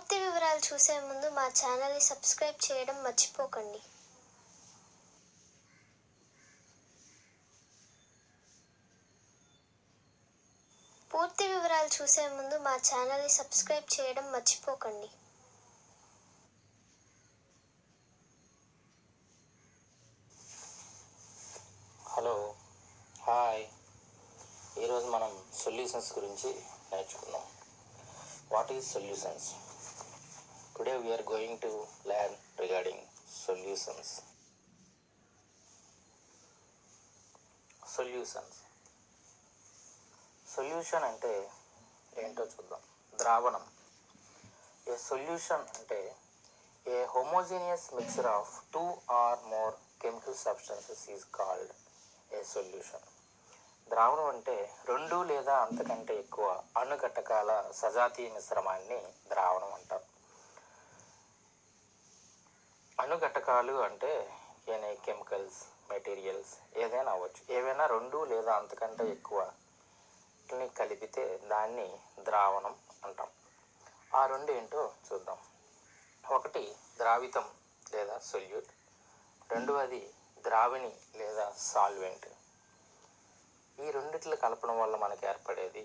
పూర్తి వివరాలు చూసే ముందు మా ఛానల్ని సబ్స్క్రైబ్ చేయడం మర్చిపోకండి. పూర్తి వివరాలు చూసే ముందు మా ఛానల్ని సబ్స్క్రైబ్ చేయడం మర్చిపోకండి. Hello, hi. ఈరోజు మనం సొల్యూషన్స్ గురించి నేర్చుకుందాం. What is solutions? Today we're going to learn regarding solutions. Solution అంటే ఏంటో చూద్దాం. ద్రావణం. ఏ సొల్యూషన్ అంటే a homogeneous mixture of 2 or more chemical substances is called a solution. ద్రావణం అంటే 2 లేదా అంతకంటే ఎక్కువ అణుఘటకాల సజాతీయ మిశ్రమాన్ని ద్రావణం అంటారు. అణుఘటకాలు అంటే ఏనే కెమికల్స్, మెటీరియల్స్ ఏదైనా అవ్వచ్చు. ఏవైనా 2 లేదా అంతకంటే ఎక్కువ కలిపితే దాన్ని ద్రావణం అంటాం. ఆ 2 ఏంటో చూద్దాం. ఒకటి ద్రావితం లేదా సొల్యూట్, రెండవది ద్రావిణి లేదా సాల్వెంట్. ఈ రెండిట్లు కలపడం వల్ల మనకి ఏర్పడేది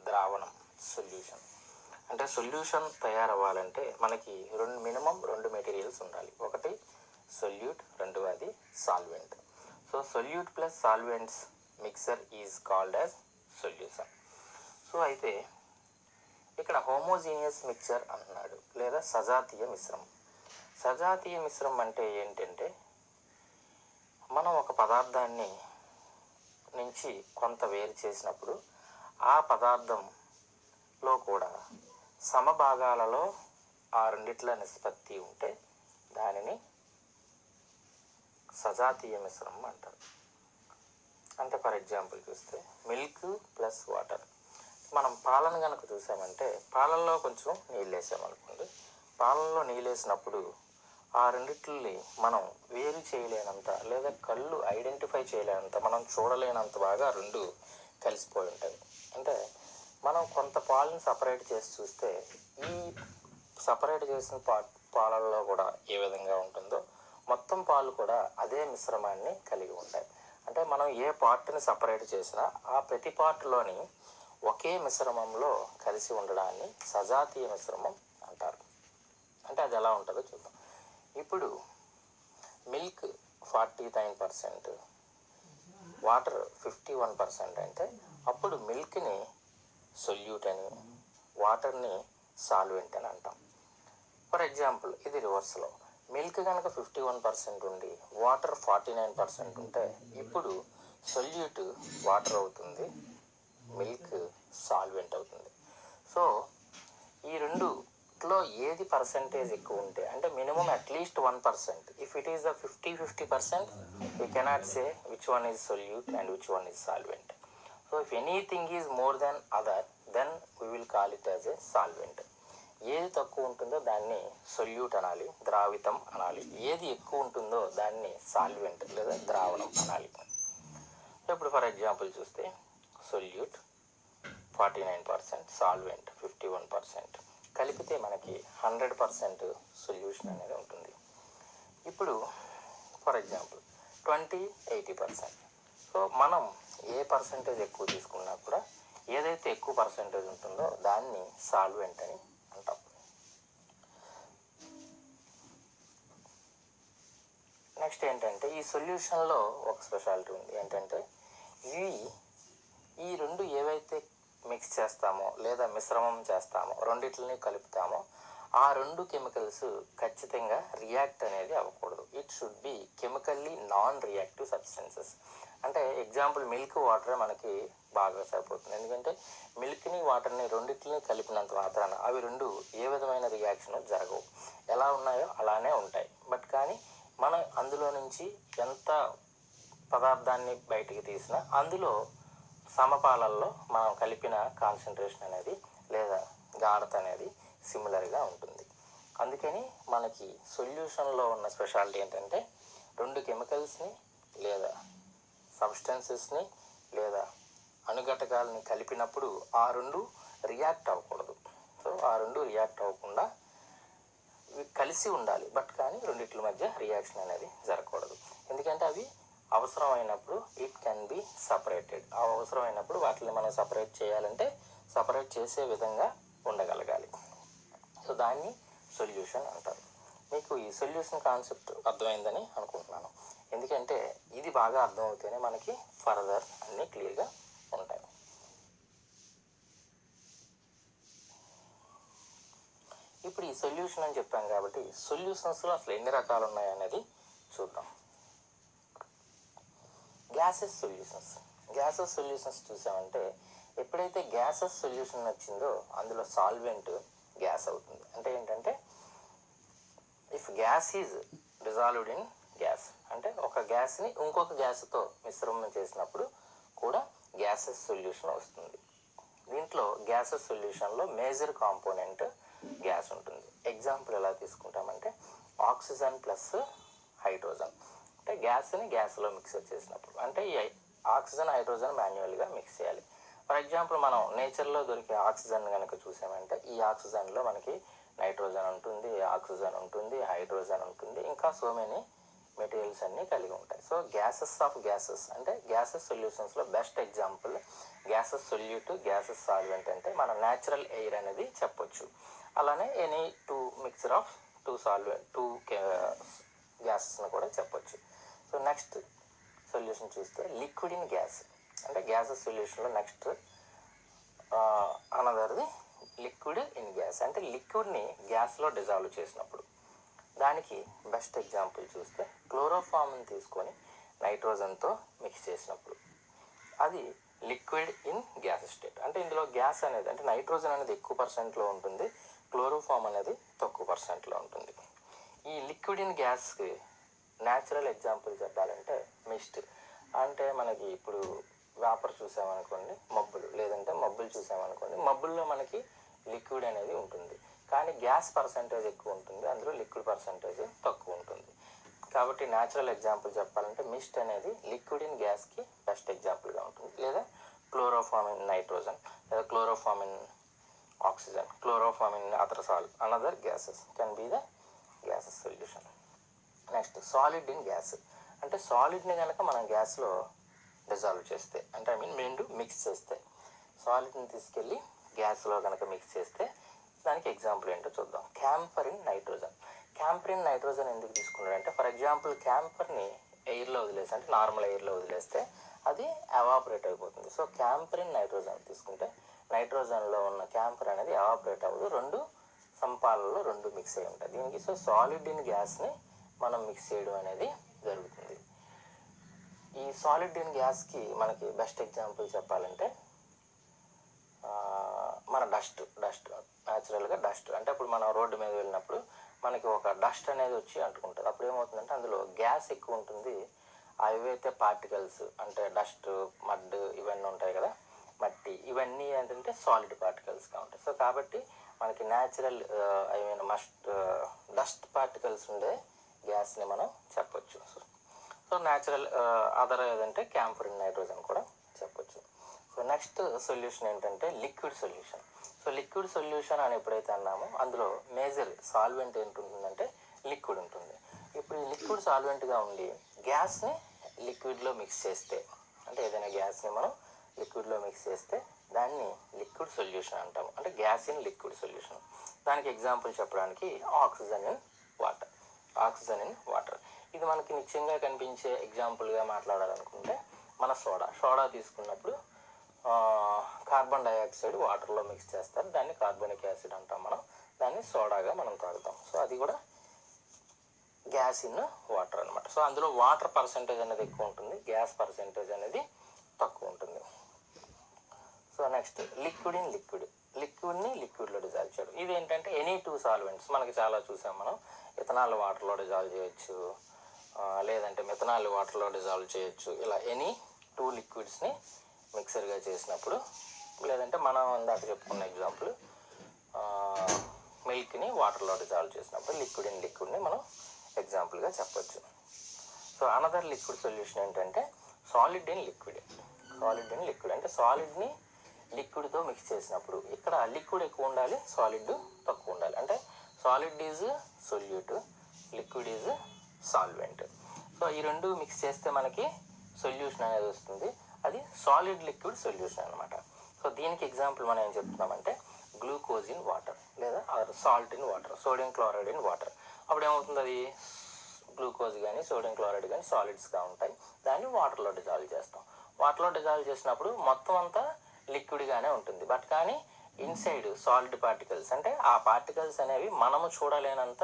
ద్రావణం, సొల్యూషన్. అంటే సొల్యూషన్ తయారవ్వాలంటే మనకి మినిమం 2 మెటీరియల్స్ ఉండాలి. ఒకటి సొల్యూట్, రెండవది solvent. So solute plus solvents mixer is called as solution. So అయితే ఇక్కడ హోమోజీనియస్ మిక్చర్ అంటున్నాడు, లేదా సజాతీయ మిశ్రమం. సజాతీయ మిశ్రమం అంటే ఏంటంటే మనం ఒక పదార్థాన్ని నుంచి కొంత వేరు చేసినప్పుడు ఆ పదార్థంలో కూడా సమభాగాలలో ఆ రెండిట్ల నిష్పత్తి ఉంటే దానిని సజాతీయ మిశ్రమం అంటారు. అంటే ఫర్ ఎగ్జాంపుల్ చూస్తే మిల్క్ ప్లస్ వాటర్. మనం పాలను కనుక చూసామంటే పాలల్లో కొంచెం నీళ్ళు వేసామనుకోండి. పాలల్లో నీళ్ళు వేసినప్పుడు ఆ రెండిట్లని మనం వేరు చేయలేనంత, లేదా కళ్ళు ఐడెంటిఫై చేయలేనంత, మనం చూడలేనంత బాగా 2 కలిసిపోయి ఉంటాయి. అంటే మనం కొంత పాలను సపరేట్ చేసి చూస్తే ఈ సపరేట్ చేసిన పాలల్లో కూడా ఏ విధంగా ఉంటుందో మొత్తం పాలు కూడా అదే మిశ్రమాన్ని కలిగి ఉంటాయి. అంటే మనం ఏ పార్ట్ని సపరేట్ చేసినా ఆ ప్రతి పార్ట్లోని ఒకే మిశ్రమంలో కలిసి ఉండడాన్ని సజాతీయ మిశ్రమం అంటారు. అంటే అది ఎలా ఉంటుందో చూద్దాం. ఇప్పుడు మిల్క్ 49%, వాటర్ 51% అంటే అప్పుడు మిల్క్ని సొల్యూట్ అని, వాటర్ని సాల్వెంట్ అని అంటాం. ఫర్ ఎగ్జాంపుల్ ఇది రివర్స్లో మిల్క్ కనుక 51% ఉండి వాటర్ 49% ఉంటే ఇప్పుడు సొల్యూట్ వాటర్ అవుతుంది, మిల్క్ సాల్వెంట్ అవుతుంది. సో ఈ రెండులో ఏది పర్సంటేజ్ ఎక్కువ ఉంటే, అంటే minimum at least 1%. If it is the 50% we cannot say which one is solute and which one is solvent. So if anything is more than other then we will call it as a solvent. ఏది తక్కువ ఉంటుందో దాన్ని solute అనాలి, ద్రావితం అనాలి. ఏది ఎక్కువ ఉంటుందో దాన్ని సాల్వెంట్ లేదా ద్రావణం అనాలి. ఇప్పుడు ఫర్ ఎగ్జాంపుల్ చూస్తే సొల్యూట్ 49%, సాల్వెంట్ 51%. కలిపితే మనకి 100% సొల్యూషన్ అనేది ఉంటుంది. ఇప్పుడు ఫర్ ఎగ్జాంపుల్ 20-80%. సో మనం ఏ పర్సంటేజ్ ఎక్కువ తీసుకున్నా కూడా ఏదైతే ఎక్కువ పర్సంటేజ్ ఉంటుందో దాన్ని సాల్వెంట్ అని అంటాం. నెక్స్ట్ ఏంటంటే ఈ సొల్యూషన్లో ఒక స్పెషాలిటీ ఉంది. ఏంటంటే ఈ 2 ఏవైతే మిక్స్ చేస్తామో లేదా మిశ్రమం చేస్తామో, రెండిట్లని కలుపుతామో, ఆ 2 కెమికల్స్ ఖచ్చితంగా రియాక్ట్ అనేది అవ్వకూడదు. It should be chemically non reactive substances. అంటే ఎగ్జాంపుల్ మిల్క్, వాటర్ మనకి బాగా సరిపోతుంది. ఎందుకంటే మిల్క్ని వాటర్ని రెండిట్లని కలిపినంత మాత్రాన అవి 2 ఏ విధమైన రియాక్షన్ జరగవు. ఎలా ఉన్నాయో అలానే ఉంటాయి. బట్ కానీ మనం అందులో నుంచి ఎంత పదార్థాన్ని బయటికి తీసినా అందులో సమపాలల్లో మనం కలిపిన కాన్సన్ట్రేషన్ అనేది లేదా గాఢత అనేది సిమిలర్గా ఉంటుంది. అందుకని మనకి సొల్యూషన్లో ఉన్న స్పెషాలిటీ ఏంటంటే 2 కెమికల్స్ని లేదా సబ్స్టెన్సెస్ని లేదా కలిపినప్పుడు ఆ 2 రియాక్ట్ అవ్వకూడదు. సో ఆ 2 రియాక్ట్ అవ్వకుండా ఇవి కలిసి ఉండాలి, బట్ కానీ రెండిట్ల మధ్య రియాక్షన్ అనేది జరగకూడదు. ఎందుకంటే అవి అవసరమైనప్పుడు ఇట్ కెన్ బి సపరేటెడ్. అవసరమైనప్పుడు వాటిని మనం సపరేట్ చేయాలంటే సపరేట్ చేసే విధంగా ఉండగలగాలి. సో దాన్ని సొల్యూషన్ అంటారు. మీకు ఈ సొల్యూషన్ కాన్సెప్ట్ అర్థమైందని అనుకుంటున్నాను. ఎందుకంటే ఇది బాగా అర్థమవుతేనే మనకి ఫర్దర్ అన్నీ క్లియర్గా ఉంటాయి. ఇప్పుడు ఈ సొల్యూషన్ అని చెప్పాం కాబట్టి సొల్యూషన్స్లో అసలు ఎన్ని రకాలు ఉన్నాయి అనేది చూద్దాం. గ్యాసెస్ సొల్యూషన్స్ చూసామంటే ఎప్పుడైతే గ్యాసెస్ సొల్యూషన్ వచ్చిందో అందులో సాల్వెంట్ గ్యాస్ అవుతుంది. అంటే ఏంటంటే if gas is dissolved in gas, అంటే ఒక గ్యాస్ని ఇంకొక గ్యాస్తో మిశ్రమం చేసినప్పుడు కూడా గ్యాసెస్ సొల్యూషన్ వస్తుంది. దీంట్లో గ్యాసెస్ సొల్యూషన్లో మేజర్ కాంపోనెంట్ గ్యాస్ ఉంటుంది. ఎగ్జాంపుల్ ఎలా తీసుకుంటామంటే ఆక్సిజన్ ప్లస్ హైడ్రోజన్. అంటే గ్యాస్ని గ్యాస్లో మిక్సర్ చేసినప్పుడు, అంటే ఈ ఆక్సిజన్ హైడ్రోజన్ మాన్యువల్గా మిక్స్ చేయాలి. ఫర్ ఎగ్జాంపుల్ మనం నేచర్లో దొరికే ఆక్సిజన్ కనుక చూసామంటే ఈ ఆక్సిజన్లో మనకి నైట్రోజన్ ఉంటుంది, ఆక్సిజన్ ఉంటుంది, హైడ్రోజన్ ఉంటుంది, ఇంకా సో మెనీ మెటీరియల్స్ అన్నీ కలిగి ఉంటాయి. సో గ్యాసెస్ ఆఫ్ గ్యాసెస్ అంటే గ్యాసెస్ సొల్యూషన్స్లో best example gases solute, gases solvent అంటే మన న్యాచురల్ ఎయిర్ అనేది చెప్పొచ్చు. అలానే ఎనీ మిక్చర్ ఆఫ్ టూ గ్యాసెస్ని కూడా చెప్పొచ్చు. సో నెక్స్ట్ సొల్యూషన్ చూస్తే లిక్విడ్ ఇన్ గ్యాస్. అంటే గ్యాసెస్ సొల్యూషన్లో నెక్స్ట్ అనదర్ది లిక్విడ్ ఇన్ గ్యాస్. అంటే లిక్విడ్ని గ్యాస్లో డిజాల్వ్ చేసినప్పుడు దానికి బెస్ట్ ఎగ్జాంపుల్ చూస్తే క్లోరోఫామ్ని తీసుకొని నైట్రోజన్తో మిక్స్ చేసినప్పుడు అది లిక్విడ్ ఇన్ గ్యాస్ స్టేట్. అంటే ఇందులో గ్యాస్ అనేది అంటే నైట్రోజన్ అనేది ఎక్కువ పర్సెంట్లో ఉంటుంది, క్లోరోఫామ్ అనేది తక్కువ పర్సెంట్లో ఉంటుంది. ఈ లిక్విడ్ ఇన్ గ్యాస్కి న్యాచురల్ ఎగ్జాంపుల్ చెప్పాలంటే మిస్ట్. అంటే మనకి ఇప్పుడు వేపర్ చూసామనుకోండి మబ్బులు, లేదంటే మబ్బులు చూసామనుకోండి మబ్బుల్లో మనకి లిక్విడ్ అనేది ఉంటుంది, కానీ గ్యాస్ పర్సంటేజ్ ఎక్కువ ఉంటుంది, అందులో లిక్విడ్ పర్సంటేజ్ తక్కువ ఉంటుంది. కాబట్టి న్యాచురల్ ఎగ్జాంపుల్ చెప్పాలంటే మిస్ట్ అనేది లిక్విడ్ ఇన్ గ్యాస్కి బెస్ట్ ఎగ్జాంపుల్గా ఉంటుంది. లేదా క్లోరోఫామ్ ఇన్ నైట్రోజన్, లేదా chloroform in oxygen, chloroform in another gases can be the gases solution. Next solid in gas. అంటే సాలిడ్ని కనుక మనం గ్యాస్లో డిజాల్వ్ చేస్తే, అంటే రెండు మిక్స్ చేస్తే, సాలిడ్ని తీసుకెళ్ళి గ్యాస్లో కనుక మిక్స్ చేస్తే దానికి ఎగ్జాంపుల్ ఏంటో చూద్దాం. Camper in nitrogen. Camper in nitrogen ఎందుకు తీసుకున్నాడంటే ఫర్ ఎగ్జాంపుల్ క్యాంపర్ని ఎయిర్లో వదిలేసి, అంటే నార్మల్ ఎయిర్లో వదిలేస్తే అది ఎవాపరేట్ అయిపోతుంది. సో క్యాంపర్ ఇన్ నైట్రోజన్ తీసుకుంటే నైట్రోజన్లో ఉన్న క్యాంపర్ అనేది ఎవాపరేట్ అవ్వదు, రెండు సంపాలలో రెండు మిక్స్ అయి ఉంటాయి దీనికి. సో సాలిడ్ ఇన్ గ్యాస్ని మనం మిక్స్ చేయడం అనేది జరుగుతుంది. ఈ సాలిడ్ ఇన్ గ్యాస్కి మనకి బెస్ట్ ఎగ్జాంపుల్ చెప్పాలంటే మన డస్ట్ న్యాచురల్గా డస్ట్. అంటే ఇప్పుడు మనం రోడ్డు మీద వెళ్ళినప్పుడు మనకి ఒక డస్ట్ అనేది వచ్చి అంటుకుంటుంది. అప్పుడు ఏమవుతుందంటే అందులో గ్యాస్ ఎక్కువ ఉంటుంది. ఏవైతే పార్టికల్స్ అంటే డస్ట్, మడ్ ఇవన్నీ ఉంటాయి కదా, మట్టి, ఇవన్నీ ఏంటంటే సాలిడ్ పార్టికల్స్గా ఉంటాయి. సో కాబట్టి మనకి న్యాచురల్ డస్ట్ పార్టికల్స్ ఉండే గ్యాస్ని మనం చెప్పొచ్చు. సో న్యాచురల్ అదర్ ఏదంటే క్యాంపర్ ఇన్ నైట్రోజన్ కూడా చెప్పొచ్చు. సో నెక్స్ట్ సొల్యూషన్ ఏంటంటే liquid solution. So liquid solution అని ఎప్పుడైతే అన్నామో అందులో మేజర్ సాల్వెంట్ ఏంటుంటుందంటే లిక్విడ్ ఉంటుంది. ఇప్పుడు ఈ లిక్విడ్ సాల్వెంట్గా ఉండి గ్యాస్ని లిక్విడ్లో మిక్స్ చేస్తే, అంటే ఏదైనా గ్యాస్ని మనం లిక్విడ్లో మిక్స్ చేస్తే దాన్ని లిక్విడ్ సొల్యూషన్ అంటాము. అంటే గ్యాస్ ఇన్ లిక్విడ్ సొల్యూషన్. దానికి ఎగ్జాంపుల్ చెప్పడానికి ఆక్సిజన్ ఇన్ వాటర్. ఇది మనకి నిత్యంగా కనిపించే ఎగ్జాంపుల్గా మాట్లాడాలనుకుంటే మన సోడా తీసుకున్నప్పుడు కార్బన్ డైఆక్సైడ్ వాటర్లో మిక్స్ చేస్తారు, దాన్ని కార్బోనిక్ యాసిడ్ అంటాం మనం, దాన్ని సోడాగా మనం తాగుతాం. సో అది కూడా గ్యాస్ ఇన్ వాటర్ అనమాట. సో అందులో వాటర్ పర్సెంటేజ్ అనేది ఎక్కువ ఉంటుంది, గ్యాస్ పర్సెంటేజ్ అనేది తక్కువ ఉంటుంది. సో నెక్స్ట్ లిక్విడ్ ఇన్ లిక్విడ్ని లిక్విడ్లో డిజాల్వ్ చేయడం. ఇది ఏంటంటే ఎనీ టూ సాల్వెంట్స్ మనకి చాలా చూసాం మనం. ఇథనాల్ వాటర్లో డిజాల్వ్ చేయొచ్చు, లేదంటే మిథనాల్ వాటర్లో డిజాల్వ్ చేయొచ్చు. ఇలా ఎనీ టూ లిక్విడ్స్ని మిక్సర్గా చేసినప్పుడు, లేదంటే మనం ఇందాక చెప్పుకున్న ఎగ్జాంపుల్ మిల్క్ని వాటర్లో డిజాల్వ్ చేసినప్పుడు లిక్విడ్ ఇన్ లిక్విడ్ని మనం ఎగ్జాంపుల్గా చెప్పొచ్చు. సో అనదర్ లిక్విడ్ సొల్యూషన్ ఏంటంటే సాలిడ్ ఇన్ లిక్విడ్ అంటే సాలిడ్ని లిక్విడ్తో మిక్స్ చేసినప్పుడు ఇక్కడ లిక్విడ్ ఎక్కువ ఉండాలి, సాలిడ్ తక్కువ ఉండాలి. అంటే solid is solute, liquid is solvent. So ఈ రెండు మిక్స్ చేస్తే మనకి సొల్యూషన్ అనేది వస్తుంది. అది సాలిడ్ లిక్విడ్ సొల్యూషన్ అనమాట. సో దీనికి ఎగ్జాంపుల్ మనం ఏం చెప్తున్నామంటే గ్లూకోజ్ ఇన్ వాటర్ లేదా salt in water, sodium chloride in water. అప్పుడు ఏమవుతుంది, అది గ్లూకోజ్ కానీ సోడియం క్లోరైడ్ కానీ సాలిడ్స్గా ఉంటాయి. దాన్ని వాటర్లో డిజాల్వ్ చేస్తాం. వాటర్లో డిజాల్వ్ చేసినప్పుడు మొత్తం అంతా లిక్విడ్గానే ఉంటుంది. బట్ కానీ ఇన్సైడ్ సాలిడ్ పార్టికల్స్, అంటే ఆ పార్టికల్స్ అనేవి మనము చూడలేనంత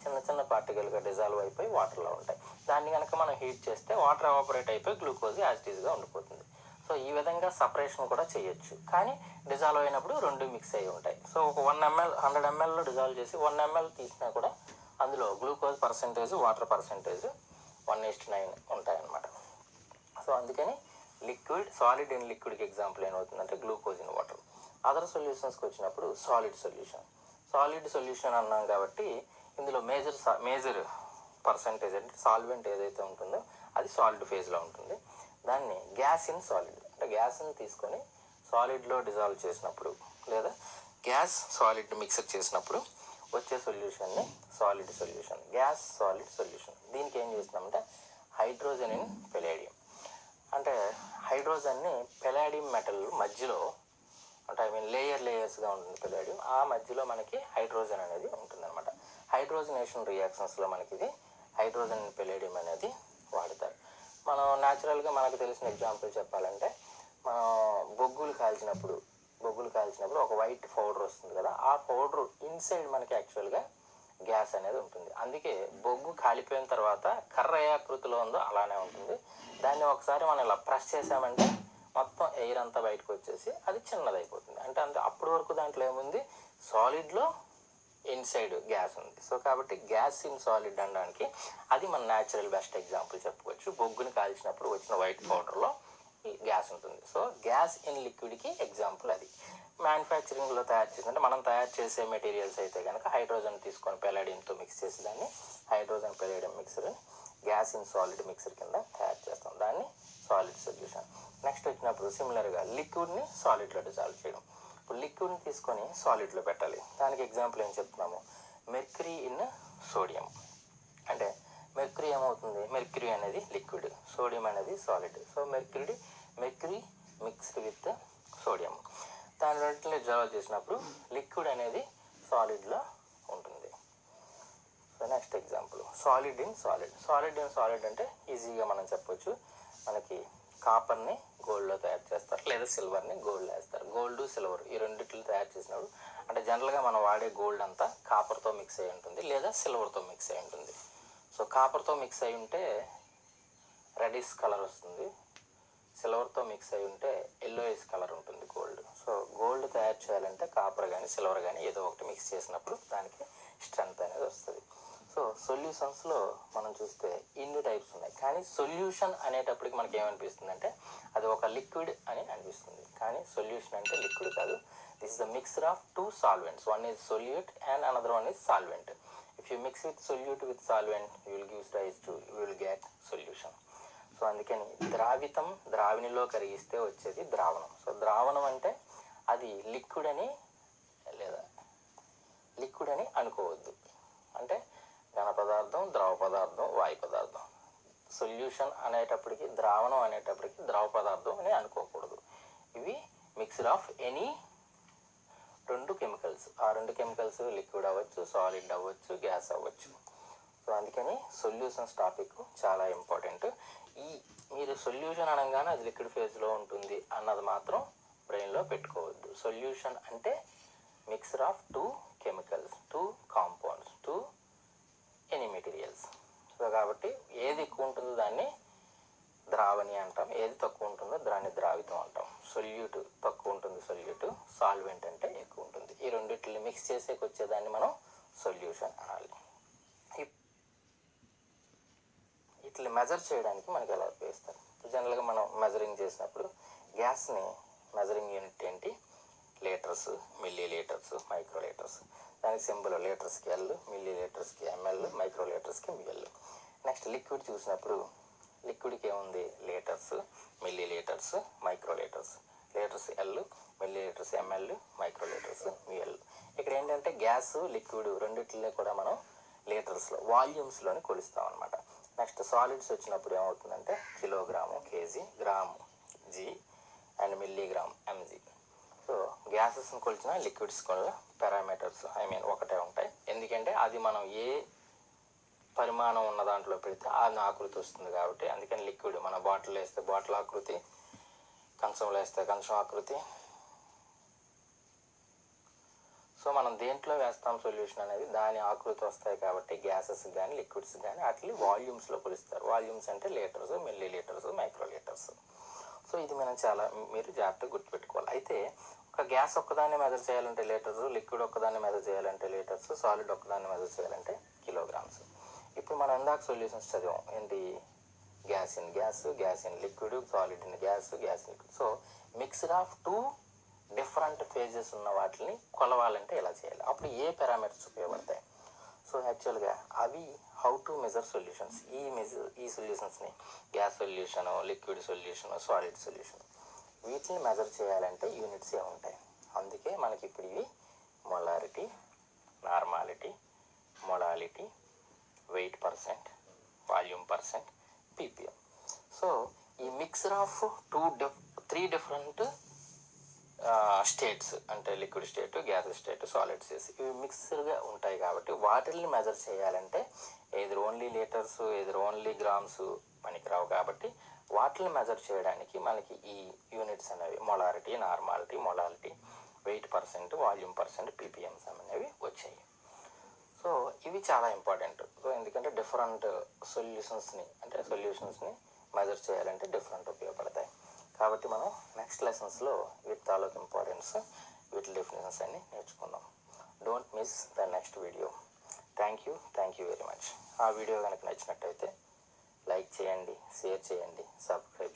చిన్న చిన్న పార్టికల్గా డిజాల్వ్ అయిపోయి వాటర్లో ఉంటాయి. దాన్ని కనుక మనం హీట్ చేస్తే వాటర్ ఎవాపరేట్ అయిపోయి గ్లూకోజ్ యాజ్ ఇట్ ఈస్గా ఉండిపోతుంది. సో ఈ విధంగా సపరేషన్ కూడా చేయొచ్చు. కానీ డిజాల్వ్ అయినప్పుడు రెండు మిక్స్ అయ్యి ఉంటాయి. సో ఒక 1 ml 100 mlలో డిజాల్వ్ చేసి 1 ml తీసినా కూడా అందులో గ్లూకోజ్ పర్సెంటేజ్ వాటర్ పర్సెంటేజ్ 1:9 ఉంటాయన్నమాట. సో అందుకని లిక్విడ్ సాలిడ్ ఇన్ లిక్విడ్కి ఎగ్జాంపుల్ ఏమవుతుందంటే గ్లూకోజ్ ఇన్ వాటర్. అదర్ సొల్యూషన్స్కి వచ్చినప్పుడు సాలిడ్ సొల్యూషన్ అన్నాం కాబట్టి ఇందులో మేజర్ పర్సంటేజ్ అంటే సాల్వెంట్ ఏదైతే ఉంటుందో అది సాలిడ్ ఫేజ్లో ఉంటుంది. దాన్ని గ్యాస్ ఇన్ సాలిడ్, అంటే గ్యాస్ని తీసుకొని సాలిడ్లో డిజాల్వ్ చేసినప్పుడు లేదా గ్యాస్ సాలిడ్ మిక్సర్ చేసినప్పుడు వచ్చే సొల్యూషన్ని solid solution, gas solid solution. దీనికి ఏం చేస్తున్నామంటే హైడ్రోజన్ ఇన్ పెలాడియం, అంటే హైడ్రోజన్ని పెలాడియం మెటల్ మధ్యలో, అంటే లేయర్స్గా ఉంటుంది పెలాడియం, ఆ మధ్యలో మనకి హైడ్రోజన్ అనేది ఉంటుందన్నమాట. హైడ్రోజనేషన్ రియాక్షన్స్లో మనకి ఇది హైడ్రోజన్ పెలాడియం అనేది వాడతారు. మనం న్యాచురల్గా మనకు తెలిసిన ఎగ్జాంపుల్ చెప్పాలంటే మనం బొగ్గులు కాల్చినప్పుడు ఒక వైట్ పౌడర్ వస్తుంది కదా, ఆ పౌడర్ ఇన్సైడ్ మనకి యాక్చువల్గా గ్యాస్ అనేది ఉంటుంది. అందుకే బొగ్గు కాలిపోయిన తర్వాత కర్ర ఏ ఆకృతిలో ఉందో అలానే ఉంటుంది. దాన్ని ఒకసారి మనం ఇలా ప్రెస్ చేసామంటే మొత్తం ఎయిర్ అంతా బయటకు వచ్చేసి అది చిన్నదైపోతుంది. అంటే అప్పటి వరకు దాంట్లో ఏముంది, సాలిడ్లో ఇన్సైడ్ గ్యాస్ ఉంది. సో కాబట్టి గ్యాస్ ఇన్ సాలిడ్ అనడానికి అది మన న్యాచురల్ బెస్ట్ ఎగ్జాంపుల్ చెప్పుకోవచ్చు. బొగ్గుని కాల్చినప్పుడు వచ్చిన వైట్ పౌడర్లో గ్యాస్ ఉంటుంది. సో గ్యాస్ ఇన్ లిక్విడ్కి ఎగ్జాంపుల్ అది. మ్యానుఫ్యాక్చరింగ్లో తయారు చేసి, అంటే మనం తయారు చేసే మెటీరియల్స్ అయితే కనుక హైడ్రోజన్ తీసుకొని పెలాడియంతో మిక్స్ చేసి దాన్ని hydrogen palladium mixer gas in solid mixer కింద తయారు చేస్తాం. దాన్ని సాలిడ్ సొల్యూషన్. నెక్స్ట్ వచ్చినప్పుడు సిమిలర్గా లిక్విడ్ని సాలిడ్లో డిజాల్వ్ చేయడం. ఇప్పుడు లిక్విడ్ని తీసుకొని సాలిడ్లో పెట్టాలి. దానికి ఎగ్జాంపుల్ ఏం చెప్తున్నాము, మెర్క్యూరీ ఇన్ సోడియం. అంటే మెర్క్యూరీ ఏమవుతుంది, మెర్క్యూరీ అనేది లిక్విడ్, సోడియం అనేది solid. So mercury mixed with sodium, దాని రెండింటిని డిజాల్వ్ చేసినప్పుడు లిక్విడ్ అనేది సాలిడ్లో ఉంటుంది. So next example solid in solid అంటే ఈజీగా మనం చెప్పొచ్చు, మనకి కాపర్ని గోల్డ్లో తయారు చేస్తారు లేదా సిల్వర్ని గోల్డ్లో వేస్తారు. గోల్డ్ సిల్వర్ ఈ రెండిట్లు తయారు చేసినప్పుడు, అంటే జనరల్గా మనం వాడే గోల్డ్ అంతా కాపర్తో మిక్స్ అయి ఉంటుంది లేదా సిల్వర్తో మిక్స్ అయి ఉంటుంది. సో కాపర్తో మిక్స్ అయి ఉంటే రెడిష్ కలర్ వస్తుంది, సిల్వర్తో మిక్స్ అయి ఉంటే ఎల్లోయిష్ కలర్ ఉంటుంది గోల్డ్. సో గోల్డ్ తయారు చేయాలంటే కాపర్ కానీ సిల్వర్ కానీ ఏదో ఒకటి మిక్స్ చేసినప్పుడు దానికి స్ట్రెంత్ అనేది వస్తుంది. సో సొల్యూషన్స్లో మనం చూస్తే ఇన్ని టైప్స్ ఉన్నాయి. కానీ సొల్యూషన్ అనేటప్పటికి మనకి ఏమనిపిస్తుంది అంటే అది ఒక లిక్విడ్ అని అనిపిస్తుంది. కానీ సొల్యూషన్ అంటే లిక్విడ్ కాదు. This is the mixer of 2 solvents. One is solute and another one is solvent. If you mix with solute with solvent, you will get solution. So అందుకని ద్రావిణిలో కరిగిస్తే వచ్చేది ద్రావణం. సో ద్రావణం అంటే అది లిక్విడ్ అని అనుకోవద్దు. అంటే ఘన పదార్థం, ద్రవ పదార్థం, వాయు పదార్థం. సొల్యూషన్ అనేటప్పటికి, ద్రావణం అనేటప్పటికి ద్రవ పదార్థం అని అనుకోకూడదు. ఇవి మిక్సర్ ఆఫ్ ఎనీ 2 కెమికల్స్. ఆ 2 కెమికల్స్ లిక్విడ్ అవ్వచ్చు, సాలిడ్ అవ్వచ్చు, గ్యాస్ అవ్వచ్చు. సో అందుకని సొల్యూషన్స్ టాపిక్ చాలా ఇంపార్టెంట్. మీరు సొల్యూషన్ అనగానే అది లిక్విడ్ ఫేజ్లో ఉంటుంది అన్నది మాత్రం బ్రెయిన్లో పెట్టుకోవద్దు. సొల్యూషన్ అంటే mixer of 2 chemicals, 2 compounds, 2 any materials. So కాబట్టి ఏది ఎక్కువ ఉంటుందో దాన్ని ద్రావణి అంటాం, ఏది తక్కువ ఉంటుందో దాన్ని ద్రావితం అంటాం. సొల్యూట్ తక్కువ ఉంటుంది, సొల్యూట్. సాల్వెంట్ అంటే ఎక్కువ ఉంటుంది. ఈ రెండింటిని మిక్స్ చేసేకి వచ్చేదాన్ని మనం సొల్యూషన్ అనాలి. ఇట్లా మెజర్ చేయడానికి మనకి ఎలా ఉపయోగిస్తారు? జనరల్గా మనం మెజరింగ్ చేసినప్పుడు గ్యాస్ని మెజరింగ్ యూనిట్ ఏంటి, litres, millilitres, microlitres. దానికి సింబల్ లీటర్స్కి ఎల్, మిల్లీ లీటర్స్కి ఎంఎల్, మైక్రో లీటర్స్కి మిఎల్. నెక్స్ట్ లిక్విడ్ చూసినప్పుడు లిక్విడ్కి ఏముంది, litres, millilitres, microlitres. Litres L, millilitres ML, microlitres మిఎల్. ఇక్కడ ఏంటంటే గ్యాస్ లిక్విడ్ రెండిట్లనే కూడా మనం లీటర్స్లో వాల్యూమ్స్లోని కొలుస్తాం అనమాట. నెక్స్ట్ సాలిడ్స్ వచ్చినప్పుడు ఏమవుతుందంటే kilogram KG, gram G and milligram MG. So గ్యాసెస్ని కొలిచిన లిక్విడ్స్ కూడా పారామీటర్స్ ఒకటే ఉంటాయి. ఎందుకంటే అది మనం ఏ పరిమాణం ఉన్న దాంట్లో పెడితే అది ఆకృతి వస్తుంది కాబట్టి. అందుకని లిక్విడ్ మన బాటిల్ వేస్తే బాటిల్ ఆకృతి, కంచంలో వేస్తే కంచం ఆకృతి. సో మనం దేంట్లో వేస్తాం సొల్యూషన్ అనేది దాని ఆకృతి వస్తాయి కాబట్టి గ్యాసెస్ కానీ లిక్విడ్స్ కానీ వాటిని వాల్యూమ్స్లో కొలుస్తారు. వాల్యూమ్స్ అంటే litres, millilitres, micro litres. So ఇది మీరు జాగ్రత్తగా గుర్తుపెట్టుకోవాలి. అయితే ఒక గ్యాస్ ఒక్కదాన్ని మెజర్ చేయాలంటే లీటర్స్, లిక్విడ్ ఒక్కదాన్ని మెజర్ చేయాలంటే లీటర్స్, సాలిడ్ ఒక్కదాన్ని మెజర్ చేయాలంటే కిలోగ్రామ్స్. ఇప్పుడు మనం ఇందాక సొల్యూషన్స్ చదివాం ఏంటి, gas in gas, gas in liquid, solid in gas, gas in liquid. So mixed of 2 different phases ఉన్న వాటిని కొలవాలంటే ఎలా చేయాలి, అప్పుడు ఏ పారామీటర్స్ ఉపయోగపడతాయి. సో యాక్చువల్గా అవి హౌ టు మెజర్ సొల్యూషన్స్. ఈ సొల్యూషన్స్ని gas solution, liquid solution, solid solution వీటిని మెజర్ చేయాలంటే యూనిట్స్ ఉంటాయి. అందుకే మనకి ఇప్పుడు ఇవి molarity, normality, molality, weight percent, volume percent, PPM. So ఈ మిక్సర్ ఆఫ్ 3 డిఫరెంట్ స్టేట్స్ అంటే liquid state, gas state, solid states ఇవి మిక్స్డ్గా ఉంటాయి కాబట్టి వాటిని మెజర్ చేయాలంటే ఎదురు ఓన్లీ లీటర్స్, ఎదురు ఓన్లీ గ్రామ్స్ పనికిరావు కాబట్టి వాటిని మెజర్ చేయడానికి మనకి ఈ యూనిట్స్ అనేవి molarity, normality, molality, weight percent, volume percent, పీపీఎంస్ అనేవి వచ్చాయి. సో ఇవి చాలా ఇంపార్టెంట్. సో ఎందుకంటే డిఫరెంట్ సొల్యూషన్స్ని మెజర్ చేయాలంటే డిఫరెంట్ ఉపయోగపడతాయి కాబట్టి మనం నెక్స్ట్ లెసన్స్లో వీటి తాలూకు ఇంపార్టెన్స్, వీటి డెఫినేషన్స్ అన్ని నేర్చుకుందాం. Don't miss the next video. Thank you very much. ఆ వీడియో కనుక నచ్చినట్టయితే లైక్ చేయండి, షేర్ చేయండి, సబ్స్క్రైబ్